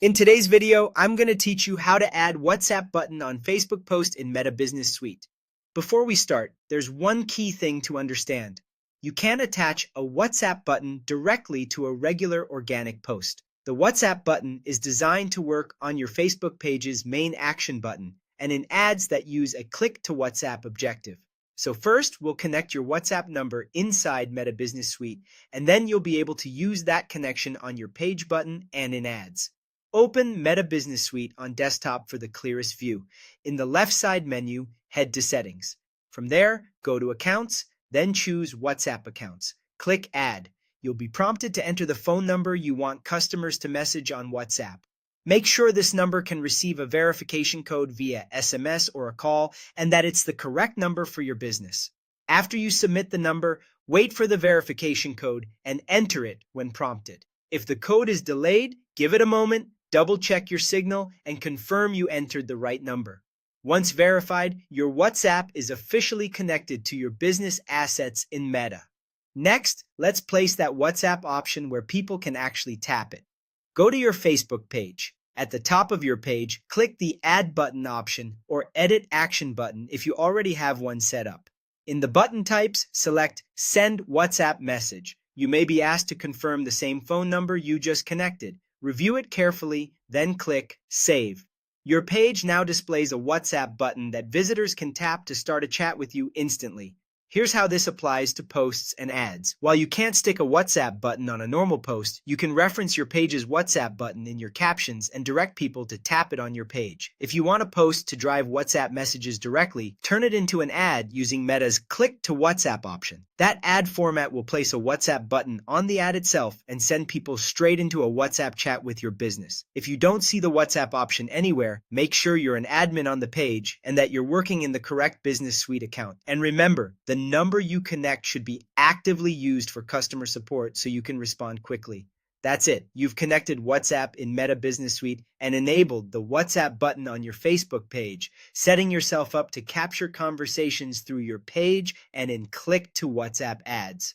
In today's video, I'm going to teach you how to add WhatsApp button on Facebook post in Meta Business Suite. Before we start, there's one key thing to understand. You can't attach a WhatsApp button directly to a regular organic post. The WhatsApp button is designed to work on your Facebook page's main action button and in ads that use a click to WhatsApp objective. So first, we'll connect your WhatsApp number inside Meta Business Suite, and then you'll be able to use that connection on your page button and in ads. Open Meta Business Suite on desktop for the clearest view. In the left side menu, head to Settings. From there, go to Accounts, then choose WhatsApp Accounts. Click Add. You'll be prompted to enter the phone number you want customers to message on WhatsApp. Make sure this number can receive a verification code via SMS or a call and that it's the correct number for your business. After you submit the number, wait for the verification code and enter it when prompted. If the code is delayed, give it a moment, double-check your signal, and confirm you entered the right number. Once verified, your WhatsApp is officially connected to your business assets in Meta. Next, let's place that WhatsApp option where people can actually tap it. Go to your Facebook page. At the top of your page, click the Add Button option or Edit Action button if you already have one set up. In the button types, select Send WhatsApp Message. You may be asked to confirm the same phone number you just connected. Review it carefully, then click Save. Your page now displays a WhatsApp button that visitors can tap to start a chat with you instantly. Here's how this applies to posts and ads. While you can't stick a WhatsApp button on a normal post, you can reference your page's WhatsApp button in your captions and direct people to tap it on your page. If you want a post to drive WhatsApp messages directly, turn it into an ad using Meta's Click to WhatsApp option. That ad format will place a WhatsApp button on the ad itself and send people straight into a WhatsApp chat with your business. If you don't see the WhatsApp option anywhere, make sure you're an admin on the page and that you're working in the correct Business Suite account. And remember, the number you connect should be actively used for customer support so you can respond quickly. That's it. You've connected WhatsApp in Meta Business Suite and enabled the WhatsApp button on your Facebook page, setting yourself up to capture conversations through your page and in click to WhatsApp ads.